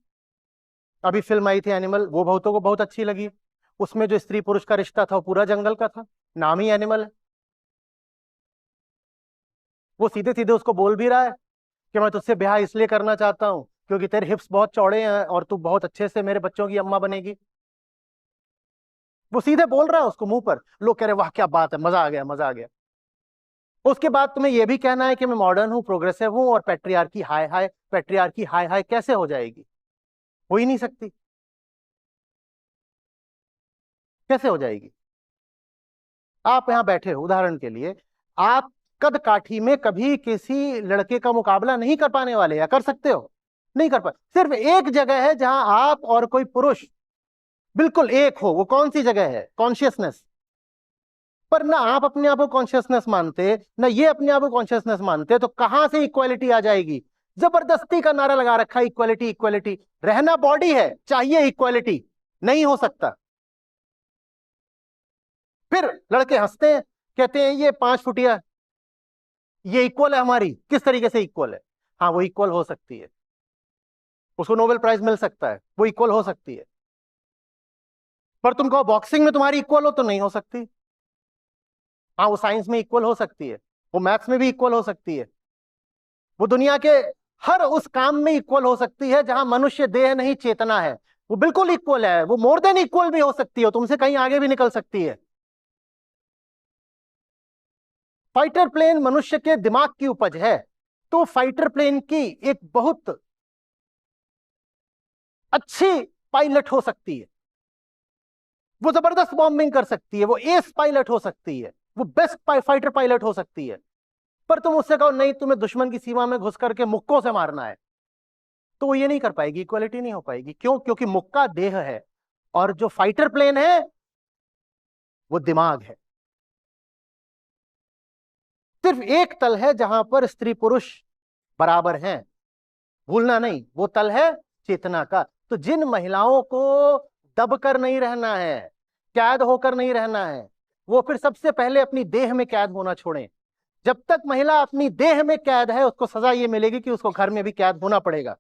अभी फिल्म आई थी एनिमल, वो बहुतों को बहुत अच्छी लगी। उसमें जो स्त्री पुरुष का रिश्ता था वो पूरा जंगल का था, नाम ही एनिमल है। वो सीधे सीधे उसको बोल भी रहा है कि मैं तुझसे ब्याह इसलिए करना चाहता हूं क्योंकि तेरे हिप्स बहुत चौड़े हैं और तू बहुत अच्छे से मेरे बच्चों की अम्मा बनेगी। वो सीधे बोल रहा है उसको मुंह पर। लोग कह रहे वाह क्या बात है, मजा आ गया, मजा आ गया। उसके बाद तुम्हें यह भी कहना है कि मैं मॉडर्न हूं, प्रोग्रेसिव हूं और पैट्रियार्की हाय हाय। पैट्रियार्की हाय हाय कैसे हो जाएगी? हो ही नहीं सकती। कैसे हो जाएगी? आप यहां बैठे हो, उदाहरण के लिए आप कद काठी में कभी किसी लड़के का मुकाबला नहीं कर पाने वाले, या कर सकते हो? नहीं कर पाए। सिर्फ एक जगह है जहां आप और कोई पुरुष बिल्कुल एक हो। वो कौन सी जगह है? कॉन्शियसनेस। पर ना आप अपने आप को कॉन्शियसनेस मानते, ना ये अपने आप को कॉन्शियसनेस मानते, तो कहां से इक्वालिटी आ जाएगी? जबरदस्ती का नारा लगा रखा है इक्वालिटी इक्वालिटी। रहना बॉडी है, चाहिए इक्वालिटी, नहीं हो सकता। फिर लड़के हंसते हैं, कहते हैं ये 5 फुटिया, ये इक्वल है हमारी। किस तरीके से इक्वल है? हाँ वो इक्वल हो सकती है, उसको नोबेल प्राइज मिल सकता है, वो इक्वल हो सकती है। पर तुम कहो बॉक्सिंग में तुम्हारी इक्वल हो, तो नहीं हो सकती। हाँ वो साइंस में इक्वल हो सकती है, वो मैथ्स में भी इक्वल हो सकती है, वो दुनिया के हर उस काम में इक्वल हो सकती है जहां मनुष्य देह नहीं चेतना है। वो बिल्कुल इक्वल है, वो मोर देन इक्वल भी हो सकती है, तुमसे कहीं आगे भी निकल सकती है। फाइटर प्लेन मनुष्य के दिमाग की उपज है, तो फाइटर प्लेन की एक बहुत अच्छी पायलट हो सकती है, वो जबरदस्त बॉम्बिंग कर सकती है, वो एस पायलट हो सकती है, वो बेस्ट फाइटर पायलट हो सकती है। पर तुम उससे कहो नहीं तुम्हें दुश्मन की सीमा में घुस करके मुक्कों से मारना है, तो वो ये नहीं कर पाएगी, इक्वालिटी नहीं हो पाएगी। क्यों? क्योंकि मुक्का देह है और जो फाइटर प्लेन है वो दिमाग है। सिर्फ एक तल है जहां पर स्त्री पुरुष बराबर हैं, भूलना नहीं, वो तल है चेतना का। तो जिन महिलाओं को दब कर नहीं रहना है, कैद होकर नहीं रहना है, वो फिर सबसे पहले अपनी देह में कैद होना छोड़ें। जब तक महिला अपनी देह में कैद है उसको सजा ये मिलेगी कि उसको घर में भी कैद होना पड़ेगा।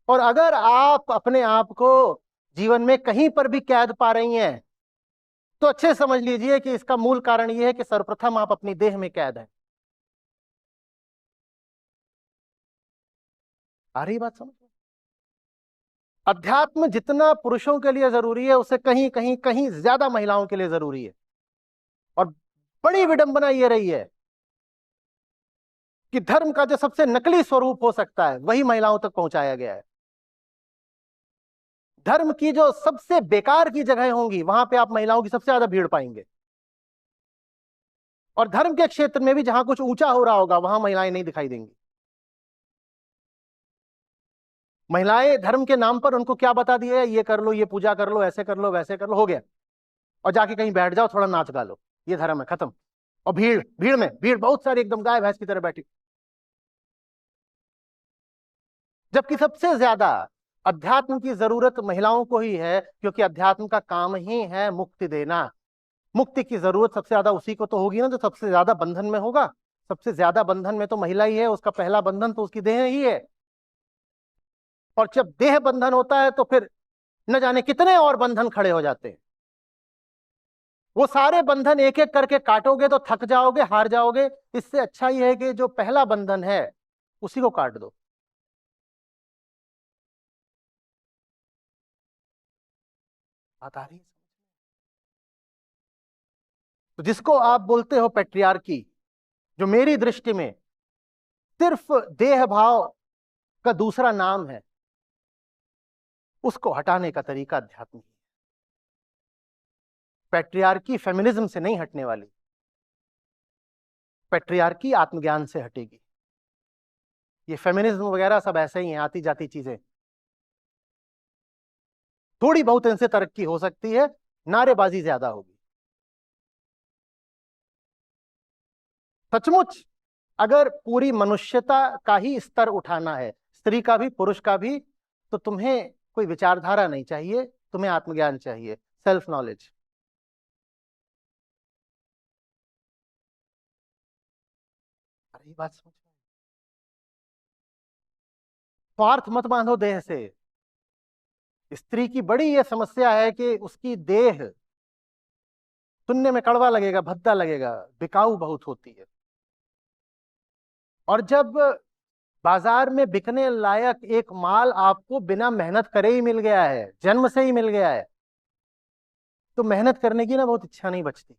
और अगर आप अपने आप को जीवन में कहीं पर भी कैद पा रही हैं तो अच्छे समझ लीजिए कि इसका मूल कारण यह है कि सर्वप्रथम आप अपनी देह में कैद हैं। आ रही बात समझ? अध्यात्म जितना पुरुषों के लिए जरूरी है उससे कहीं कहीं कहीं ज्यादा महिलाओं के लिए जरूरी है। और बड़ी विडंबना ये रही है कि धर्म का जो सबसे नकली स्वरूप हो सकता है वही महिलाओं तक पहुंचाया गया है। धर्म की जो सबसे बेकार की जगह होंगी वहां पे आप महिलाओं की सबसे ज्यादा भीड़ पाएंगे। और धर्म के क्षेत्र में भी जहां कुछ ऊंचा हो रहा होगा वहां महिलाएं नहीं दिखाई देंगी। महिलाएं धर्म के नाम पर उनको क्या बता दिया है, ये कर लो, ये पूजा कर लो, ऐसे कर लो, वैसे कर लो, हो गया, और जाके कहीं बैठ जाओ, थोड़ा नाच गा लो, ये धर्म है, खत्म। और भीड़, भीड़ में भीड़ बहुत सारी एकदम गाय भैंस की तरह बैठी। जबकि सबसे ज्यादा अध्यात्म की जरूरत महिलाओं को ही है, क्योंकि अध्यात्म का काम ही है मुक्ति देना। मुक्ति की जरूरत सबसे ज्यादा उसी को तो होगी ना जो सबसे ज्यादा बंधन में होगा। सबसे ज्यादा बंधन में तो महिला ही है, उसका पहला बंधन तो उसकी देह ही है। और जब देह बंधन होता है तो फिर न जाने कितने और बंधन खड़े हो जाते हैं। वो सारे बंधन एक एक करके काटोगे तो थक जाओगे, हार जाओगे। इससे अच्छा ही है कि जो पहला बंधन है उसी को काट दो। बात आ रही है? तो जिसको आप बोलते हो पैट्रियार्की, जो मेरी दृष्टि में सिर्फ देह भाव का दूसरा नाम है, उसको हटाने का तरीका अध्यात्म ही है। पैट्रियार्की फेमिनिज्म से नहीं हटने वाली, पैट्रियार्की आत्मज्ञान से हटेगी। ये फेमिनिज्म वगैरह सब ऐसे ही हैं, आती जाती चीजें। थोड़ी बहुत इनसे तरक्की हो सकती है, नारेबाजी ज्यादा होगी। सचमुच अगर पूरी मनुष्यता का ही स्तर उठाना है, स्त्री का भी पुरुष का भी, तो तुम्हें कोई विचारधारा नहीं चाहिए, तुम्हें आत्मज्ञान चाहिए, सेल्फ नॉलेज। अरे ये बात समझ में, स्वार्थ मत बांधो देह से। स्त्री की बड़ी ये समस्या है कि उसकी देह सुनने में कड़वा लगेगा, भद्दा लगेगा, बिकाऊ बहुत होती है। और जब बाजार में बिकने लायक एक माल आपको बिना मेहनत करे ही मिल गया है, जन्म से ही मिल गया है, तो मेहनत करने की ना बहुत इच्छा नहीं बचती।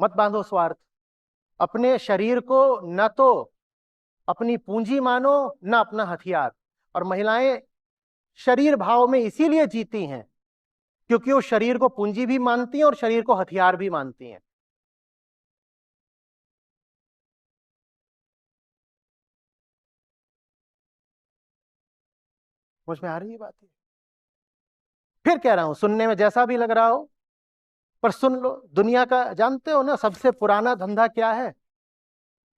मत बांधो स्वार्थ। अपने शरीर को न तो अपनी पूंजी मानो, न अपना हथियार। और महिलाएं शरीर भाव में इसीलिए जीती हैं क्योंकि वो शरीर को पूंजी भी मानती हैं और शरीर को हथियार भी मानती हैं। मुझ में आ रही है बात है। फिर कह रहा हूं, सुनने में जैसा भी लग रहा हो, पर सुन लो। दुनिया का जानते हो ना सबसे पुराना धंधा क्या है?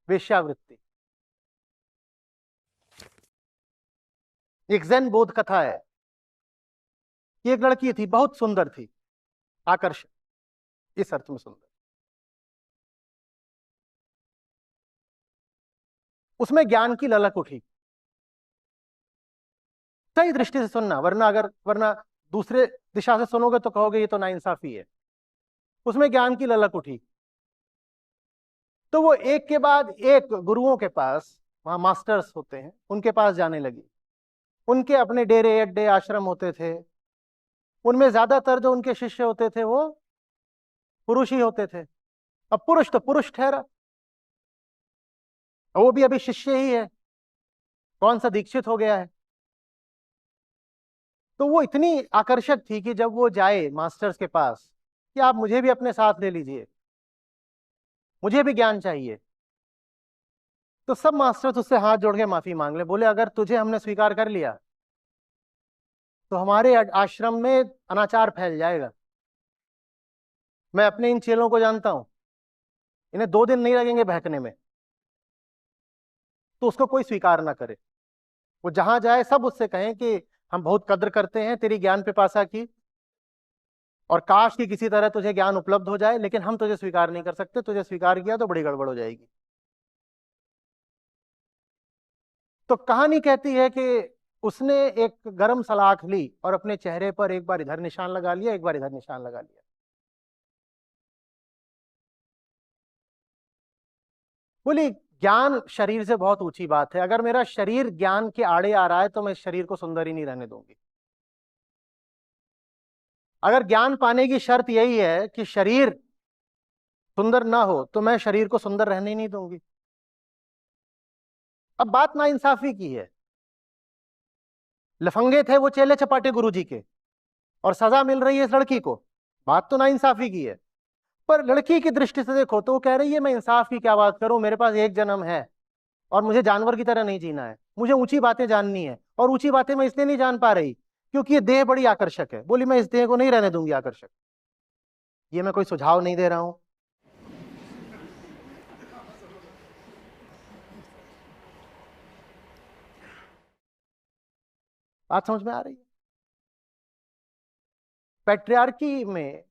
वेश्यावृत्ति। एक जैन बोध कथा है कि एक लड़की थी, बहुत सुंदर थी, आकर्षक, इस अर्थ में सुंदर। उसमें ज्ञान की ललक उठी। सही दृष्टि से सुनना, वरना दूसरे दिशा से सुनोगे तो कहोगे ये तो नाइंसाफी है। उसमें ज्ञान की ललक उठी तो वो एक के बाद एक गुरुओं के पास, वहां मास्टर्स होते हैं, उनके पास जाने लगी। उनके अपने डेरे अड्डे आश्रम होते थे, उनमें ज्यादातर जो उनके शिष्य होते थे वो पुरुष ही होते थे। अब पुरुष तो पुरुष ठहरा, वो भी अभी शिष्य ही है, कौन सा दीक्षित हो गया है। तो वो इतनी आकर्षक थी कि जब वो जाए मास्टर्स के पास कि आप मुझे भी अपने साथ ले लीजिए, मुझे भी ज्ञान चाहिए, तो सब मास्टर्स उससे हाथ जोड़ के माफी मांग ले। बोले अगर तुझे हमने स्वीकार कर लिया तो हमारे आश्रम में अनाचार फैल जाएगा। मैं अपने इन चेलों को जानता हूं, इन्हें 2 दिन नहीं लगेंगे बहकने में। तो उसको कोई स्वीकार ना करे, वो जहां जाए सब उससे कहें कि हम बहुत कद्र करते हैं तेरी ज्ञान पिपासा की, और काश कि किसी तरह तुझे ज्ञान उपलब्ध हो जाए, लेकिन हम तुझे स्वीकार नहीं कर सकते, तुझे स्वीकार किया तो बड़ी गड़बड़ हो जाएगी। तो कहानी कहती है कि उसने एक गरम सलाख ली और अपने चेहरे पर एक बार इधर निशान लगा लिया, एक बार इधर निशान लगा लिया। बोली ज्ञान शरीर से बहुत ऊंची बात है, अगर मेरा शरीर ज्ञान के आड़े आ रहा है तो मैं इस शरीर को सुंदर ही नहीं रहने दूंगी। अगर ज्ञान पाने की शर्त यही है कि शरीर सुंदर ना हो तो मैं शरीर को सुंदर रहने ही नहीं दूंगी। अब बात नाइंसाफी की है। लफंगे थे वो चेले चपाटे गुरुजी के, और सजा मिल रही है इस लड़की को। बात तो नाइंसाफी की है, पर लड़की की दृष्टि से देखो तो वो कह रही है मैं इंसाफ की क्या बात करूं, मेरे पास एक जन्म है और मुझे जानवर की तरह नहीं जीना है, मुझे ऊंची बातें जाननी है। और ऊंची बातें मैं इसलिए नहीं जान पा रही क्योंकि ये देह बड़ी आकर्षक है। बोली मैं इस देह को नहीं रहने दूंगी आकर्षक। ये मैं कोई सुझाव नहीं दे रहा हूं, बात समझ में आ रही है? पैट्रियार्की में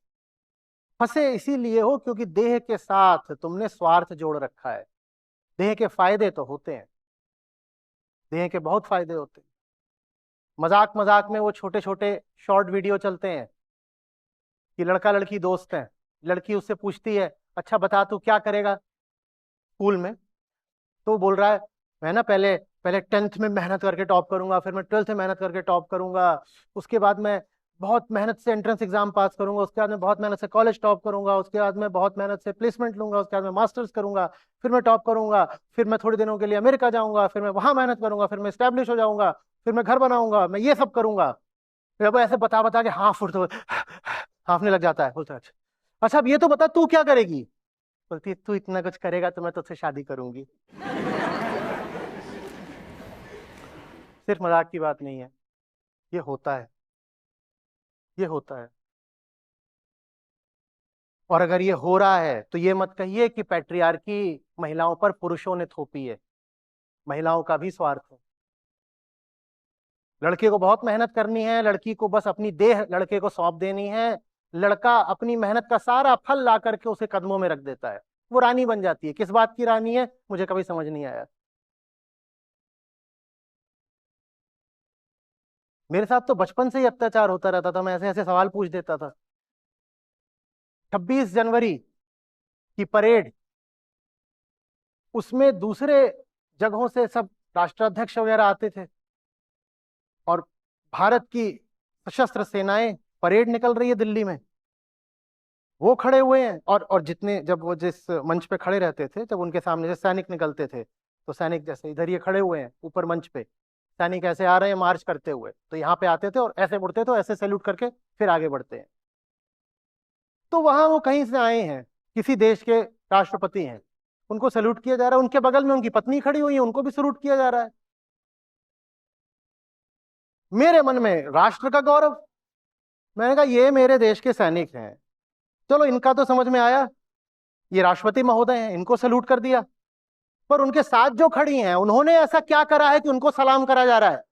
फंसे इसीलिए हो क्योंकि देह के साथ तुमने स्वार्थ जोड़ रखा है। देह के फायदे तो होते हैं, देह के बहुत फायदे होते हैं। मजाक मजाक में वो छोटे छोटे शॉर्ट वीडियो चलते हैं कि लड़का लड़की दोस्त हैं, लड़की उससे पूछती है अच्छा बता तू क्या करेगा स्कूल में। तो वो बोल रहा है मैं ना पहले पहले 10th में मेहनत करके टॉप करूंगा, फिर मैं 12th में मेहनत करके टॉप करूंगा, उसके बाद मैं बहुत मेहनत से एंट्रेंस एग्जाम पास करूंगा, उसके बाद मैं बहुत मेहनत से कॉलेज टॉप करूंगा, उसके बाद मैं बहुत मेहनत से प्लेसमेंट लूंगा, उसके बाद मैं मास्टर्स करूंगा, फिर मैं टॉप करूंगा, फिर मैं थोड़े दिनों के लिए अमेरिका जाऊंगा, फिर मैं वहां मेहनत करूंगा, फिर मैं स्टैब्लिश हो जाऊंगा, फिर मैं घर बनाऊंगा, मैं ये सब करूंगा। फिर अब ऐसे बता बता के हाँ फुट तो हाँफने लग जाता है। बोलता है अच्छा अब ये तो बता तू क्या करेगी। बोलती है तू इतना कुछ करेगा तो मैं तुझसे शादी करूंगी। सिर्फ मजाक की बात नहीं है, ये होता है, ये होता है। और अगर ये हो रहा है तो ये मत कहिए कि पैट्रियार्की महिलाओं पर पुरुषों ने थोपी है, महिलाओं का भी स्वार्थ है। लड़के को बहुत मेहनत करनी है, लड़की को बस अपनी देह लड़के को सौंप देनी है, लड़का अपनी मेहनत का सारा फल ला करके उसे कदमों में रख देता है, वो रानी बन जाती है। किस बात की रानी है मुझे कभी समझ नहीं आया। मेरे साथ तो बचपन से ही अत्याचार होता रहता था, मैं ऐसे ऐसे सवाल पूछ देता था। 26 जनवरी की परेड, उसमें दूसरे जगहों से सब राष्ट्राध्यक्ष वगैरह आते थे और भारत की सशस्त्र सेनाएं, परेड निकल रही है दिल्ली में, वो खड़े हुए हैं। और जितने, जब वो जिस मंच पे खड़े रहते थे, जब उनके सामने से सैनिक निकलते थे, तो सैनिक जैसे इधर ये खड़े हुए हैं ऊपर मंच पे, सैनिक ऐसे आ रहे हैं मार्च करते हुए, तो यहाँ पे आते थे और ऐसे मुड़ते थे, ऐसे सैल्यूट करके फिर आगे बढ़ते हैं। तो वहां वो कहीं से आए हैं, किसी देश के राष्ट्रपति हैं, उनको सैल्यूट किया जा रहा है, उनके बगल में उनकी पत्नी खड़ी हुई है, उनको भी सैल्यूट किया जा रहा है। मेरे मन में राष्ट्र का गौरव, मैंने कहा ये मेरे देश के सैनिक हैं, चलो इनका तो समझ में आया, ये राष्ट्रपति महोदय हैं, इनको सैल्यूट कर दिया। पर उनके साथ जो खड़ी हैं, उन्होंने ऐसा क्या करा है कि उनको सलाम करा जा रहा है?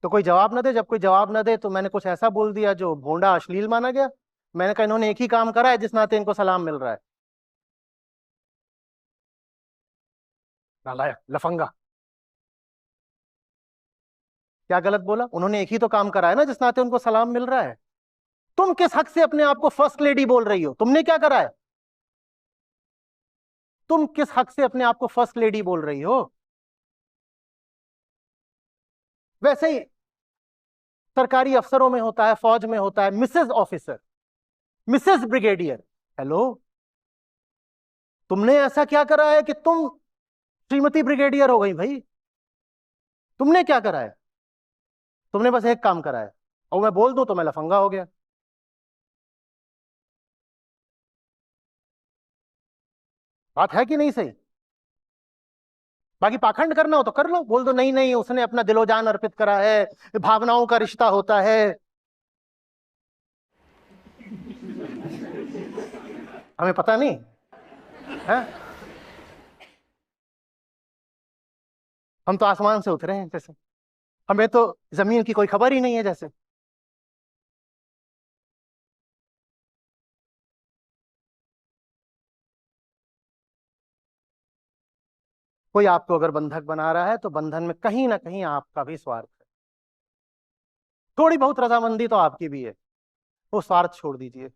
तो कोई जवाब न दे, जब कोई जवाब न दे तो मैंने कुछ ऐसा बोल दिया जो भोंडा अश्लील माना गया। मैंने कहा इन्होंने एक ही काम करा है जिस नाते इनको सलाम मिल रहा है। नालायक, लफंगा। क्या गलत बोला? उन्होंने एक ही तो काम करा है ना जिस नाते उनको सलाम मिल रहा है। तुम किस हक से अपने आप को फर्स्ट लेडी बोल रही हो? तुमने क्या करा है? तुम किस हक से अपने आप को फर्स्ट लेडी बोल रही हो? वैसे ही सरकारी अफसरों में होता है, फौज में होता है, Mrs officer, Mrs brigadier. Hello, तुमने ऐसा क्या करा है कि तुम श्रीमती ब्रिगेडियर हो गई भाई? तुमने क्या करा है? तुमने बस एक काम करा है, और मैं बोल दूं तो मैं लफंगा हो गया। बात है कि नहीं सही? बाकी पाखंड करना हो तो कर लो, बोल दो नहीं नहीं उसने अपना दिलो जान अर्पित करा है, भावनाओं का रिश्ता होता है। हमें पता नहीं है, हम तो आसमान से उतरे हैं जैसे, हमें तो जमीन की कोई खबर ही नहीं है जैसे। कोई आपको अगर बंधक बना रहा है तो बंधन में कहीं ना कहीं आपका भी स्वार्थ है, थोड़ी बहुत रजामंदी तो आपकी भी है। वो स्वार्थ छोड़ दीजिए,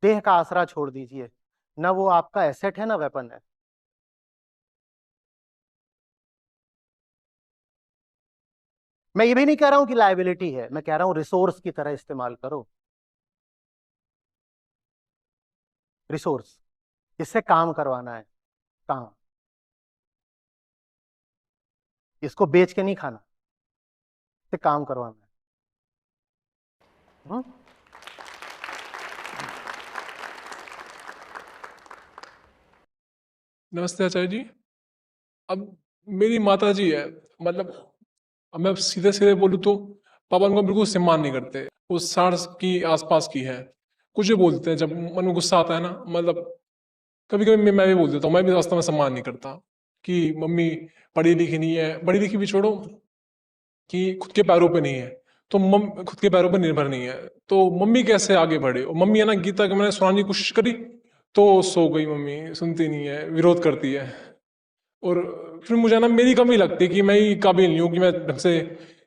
देह का आसरा छोड़ दीजिए, ना वो आपका एसेट है ना वेपन है। मैं ये भी नहीं कह रहा हूं कि लायबिलिटी है, मैं कह रहा हूं रिसोर्स की तरह इस्तेमाल करो, रिसोर्स, इससे काम करवाना है, काम, इसको बेच के नहीं खाना, इससे काम करवाना है। हम्म? नमस्ते आचार्य जी। अब मेरी माता जी है, मतलब अब मैं सीधे सीधे बोलूँ तो पापा उनको बिल्कुल सम्मान नहीं करते। वो 60 की आसपास की है, कुछ भी बोलते हैं जब मन में गुस्सा आता है ना, मतलब कभी कभी मैं भी बोल देता हूँ, मैं भी वास्तव में सम्मान नहीं करता कि मम्मी पढ़ी लिखी नहीं है, पढ़ी लिखी भी छोड़ो कि खुद के पैरों पे नहीं है, तो खुद के पैरों पर निर्भर नहीं है, तो मम्मी कैसे आगे बढ़े। और मम्मी है ना, गीता को मैंने सुनाने की कोशिश करी तो सो गई, मम्मी सुनती नहीं है, विरोध करती है। और फिर मुझे ना मेरी कमी लगती है कि मैं ही काबिल नहीं हूँ कि मैं ढंग से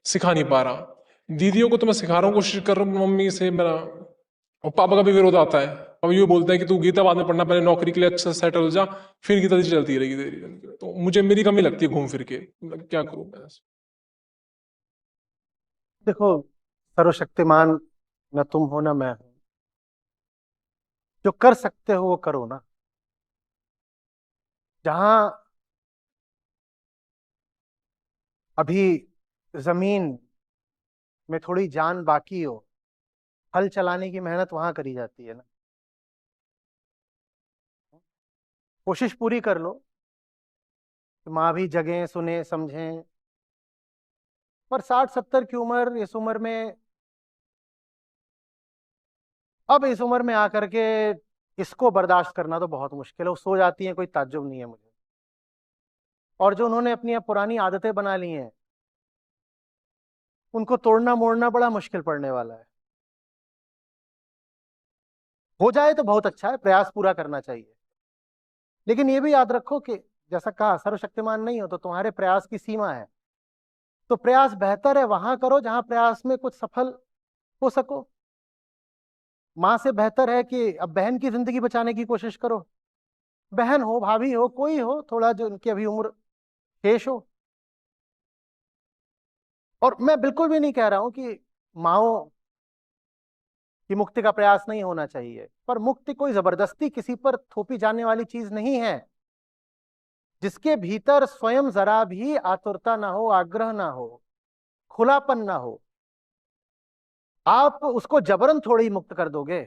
सिखा नहीं पा रहा। दीदियों को तो मैं सिखा रहा हूँ, कोशिश कर रहा हूँ, मम्मी से मेरा और पापा का भी विरोध आता है। पापा ये बोलते हैं कि तू गीता बाद में पढ़ना, पहले नौकरी के लिए अच्छा सेटल हो जा, फिर गीता जी चलती रहेगी तेरी। तो मुझे मेरी कमी लगती है घूम फिर के, क्या करूँ मैं। देखो, सर्वशक्तिमान न तुम हो ना मैं हूं, जो कर सकते हो वो करो ना। जहां अभी जमीन में थोड़ी जान बाकी हो, हल चलाने की मेहनत वहां करी जाती है ना। कोशिश पूरी कर लो कि माँ भी जगें, सुने, समझें। पर 60-70 की उम्र, इस उम्र में, अब इस उम्र में आकर के इसको बर्दाश्त करना तो बहुत मुश्किल है। वो सो जाती है, कोई ताज्जुब नहीं है मुझे। और जो उन्होंने अपनी अब पुरानी आदतें बना ली हैं, उनको तोड़ना मोड़ना बड़ा मुश्किल पड़ने वाला है। हो जाए तो बहुत अच्छा है, प्रयास पूरा करना चाहिए। लेकिन ये भी याद रखो कि जैसा कहा, सर्वशक्तिमान नहीं हो तो तुम्हारे प्रयास की सीमा है। तो प्रयास बेहतर है वहां करो जहां प्रयास में कुछ सफल हो सको। माँ से बेहतर है कि अब बहन की जिंदगी बचाने की कोशिश करो। बहन हो, भाभी हो, कोई हो, थोड़ा जो उनकी अभी उम्र शेष हो। और मैं बिल्कुल भी नहीं कह रहा हूं कि माओ की मुक्ति का प्रयास नहीं होना चाहिए, पर मुक्ति कोई जबरदस्ती किसी पर थोपी जाने वाली चीज नहीं है। जिसके भीतर स्वयं जरा भी आतुरता ना हो, आग्रह ना हो, खुलापन ना हो, आप उसको जबरन थोड़ी मुक्त कर दोगे।